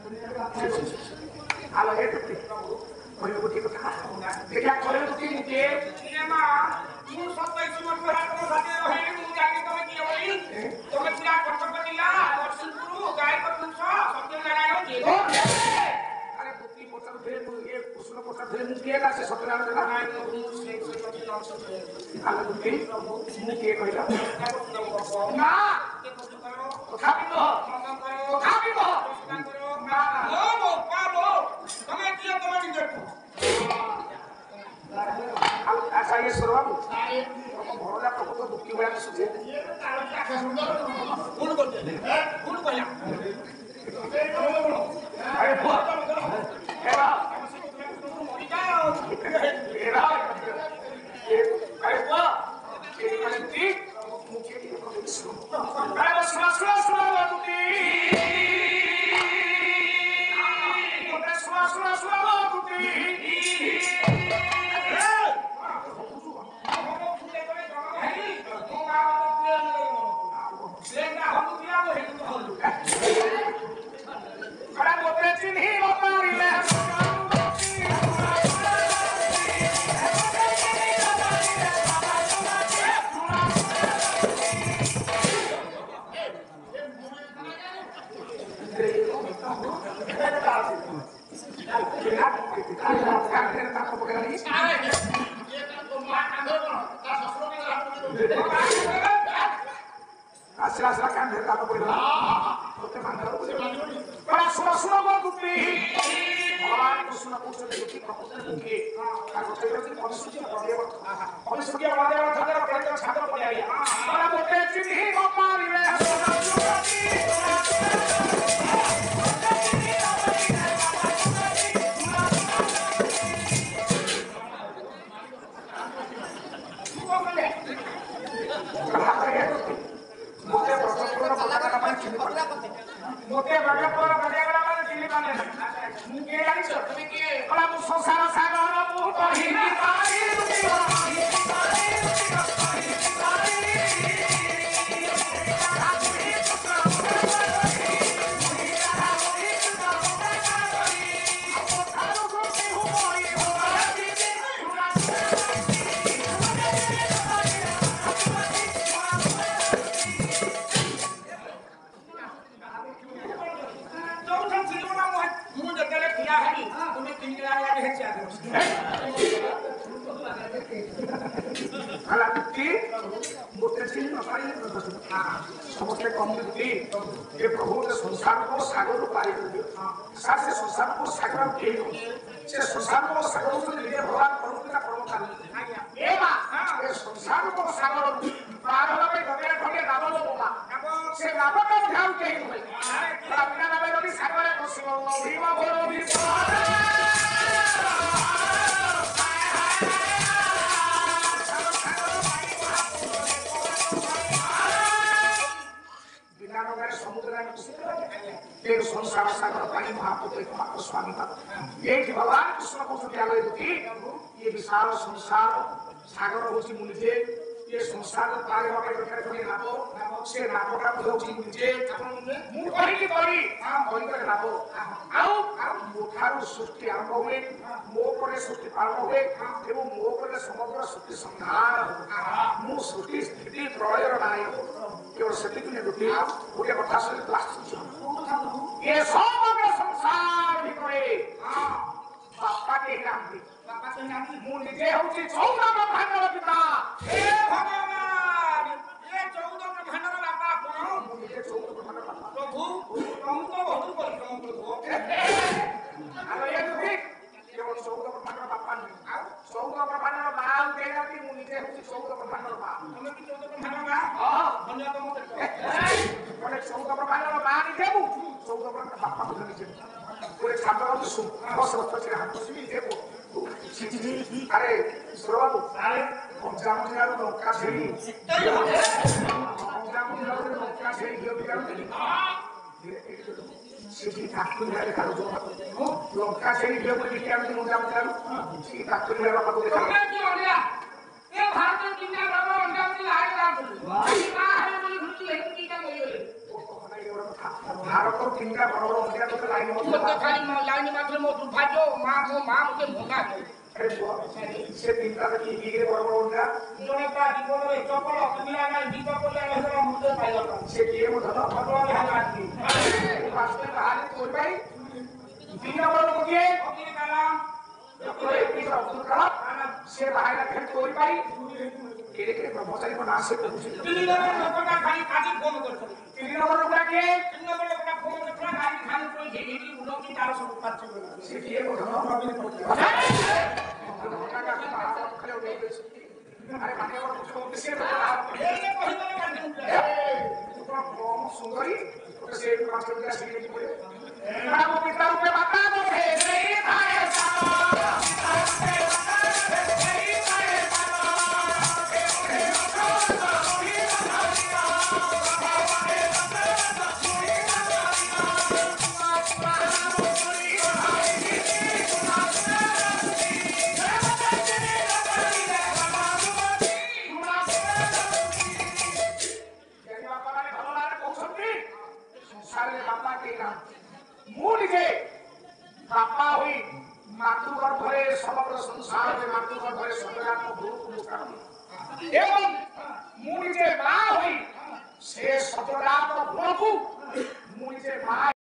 आलो हे तुझी कोई कुठे कथा ते क्या करे तुझी मुके ये मां मु 27 वर्ष रात को साथे रहे मु जानी तमे की होई तमे पूरा कटक दिला दर्शनपुर गाय को तुमस सत्यनारायण जी अरे तुझी पोतर फिर मु ये कुसुम पोतर फिर मु के का से सत्यनारायण देला नारायण मु से आलो तुझी मु के कहला ना कथा भी कह ना ओ बो पालो तमे की तमे निजे ऐसा ये सुरवाब भरोला तो तो दुखी होया तो सुझे कौन करते कौन कहला अरे बुआ एरा मरी जाओ एरा अरे बुआ ये मैंने दी मुझे की अरे बस सुना तुझी सुना तुझी खड़ा बोलते चिन्ही मारी ले asla kan dia tak boleh hote mangalo para sura go gupi bhagwan ko suna ko se gupi proposal muke ka hote ko komisuti bade thadar pradar chhadar padiya para bote chinhi go mari re मोटे बड़ा पर बड़ेगला माने chilli माने मुके आनी sir तुम के कला मु संसार सागर मु कहिनी पारी समस्ते कम्युनिटी ये प्रभु ने संसार को सागर पारी सार से संसार को सागर के से संसार को सागर से लिए भगवान प्रभुता कर्मकाल ए बा ये संसार को सागर पार होगा पे गगन ठगे गावल बोला से गावल का ध्यान के ही होई अपना नामे नदी सागर को शिव भीमा बोलो भी एक संसार सागर पानी महापुत्र एकमात्र स्वामी था एक भगवान कृष्ण को विद्यालय दुखी ये विशाल संसार सागर होची मुनिजे ये संसार पारे होके करके नापो से नापो का होची मुनिजे मु कहि की करी हां कहि करे नापो आउ मोठारु सृष्टि आरंभ हुए मो परे सृष्टि आरंभ हुए एवं मो परे समग्र सृष्टि संहार मु सृष्टि स्थिति प्रलय नायक केवल सत्य के दुखी ओके कथा से प्लास्टिक ये समग्र संसार भितरे बापा के नाम मु निजे होची 14 ब्रह्मांडर पिता हे भगवान ये 14 ब्रह्मांडर बापा कोन मु निजे 14 ब्रह्मांडर बापा प्रभु तुम तो बहुत परिश्रम प्रभु अरे ये दुखी केवल 14 ब्रह्मांडर बापा नहीं 14 ब्रह्मांडर मां देनाती मु निजे होची 14 ब्रह्मांडर बापा तुम की 14 ब्रह्मांडर मां हां धन्यवाद मत कोने 14 ब्रह्मांडर मां नहीं देबू 14 ब्रह्मांडर बापा को नहीं देबू पूरे छात्र को सुन बस बस से हाथ से देबू अरे सुरबाबू अरे पंजाब जिल्लार लंका छेड़ी पंजाब जिल्लार लंका छेड़ी गियो बिगाड़ सीधी ठाकुर ने देखा जो लंका छेड़ी गियो बोली क्या हम पंजाब जिल्लार सीधी ठाकुर ने बापा को देखा मैं की हो गया ये भारत में कितना बाबा पंजाब जिल्ला आए ना वाह का है बोली घुटी है की का बोली ଭାରତ ତିନିଟା ବଡ ବଡ ମୁଣ୍ଡିଆ ତୋତେ ଲାଇନ ମୋତେ ଖାଲି ଲାଇନ ମାତ୍ରେ ମୋ ଦୁର୍ଭାଗ୍ୟ ମୋ ମା ମୋତେ ଭଙ୍ଗା ସେ ତିନିଟା କିଏ ବଡ ବଡ ମୁଣ୍ଡିଆ ଜଣେ ତା ଜୀବନରେ ଚପଲ କିଣିଲା ନାହିଁ ଦି ଚପଲ ହେଲେ ମୁଣ୍ଡ ପାଇଗଲା ସେ କିଏ ମୋ ଧନ ଭଗବାନ ହାଲାନ୍ତି ବାସ୍ତୁ ବାହାରେ ତୋର ପାଇଁ ତିନି ନମ୍ବର ଲୋକ କିଏ ଅକିଲ କାଲାମ ଡକ୍ଟର ଏପିଜେ ଅବଦୁଲ କାଲାମ ସେ ବାହାରେ ଖାଲି ତୋର ପାଇଁ କେଡ଼େ କେଡ଼େ ବ୍ରହ୍ମଚାରୀଙ୍କ ନାଁ ସେ କହୁଛି ତିନି ନମ୍ବର ଲୋକଟା ଖାଲି ଆଜି ଫୋନ କରୁଛନ୍ତି ତିନି ନମ୍ବର ଲୋକଟା କିଏ ତିନି ନମ୍ବର ଲୋକଟା ଫୋନ କରୁଥିଲା ଖାଲି ଖାଲି କୋଇ ଘେରି ଉନ୍ନତି ତାର ସବୁ କାର୍ଯ୍ୟ କରୁଛି ସେ କିଏ ମୋ ଧନ ଖାଲି ଆରେ ମାନେ ସେ ସୁନ୍ଦରୀ ସେ ପାଞ୍ଚ ମିନିଟ୍ ଆସିକି ପଡେ ପିତା ରୂପେ ମାତା ମୁଁ ନିଜେ ବାପା ହୋଇ ମାତୃଗର୍ଭରେ ସମଗ୍ର ସଂସାରରେ ମାତୃଗର୍ଭରେ ସତ୍ୟଜାତ ଗୁରୁକୁ ମୁଁ କାମ ଏବଂ ମୁଁ ନିଜେ ମା ହୋଇ ସେ ସତ୍ୟଜାତ ଗୁଣକୁ ମୁଁ ନିଜେ ମା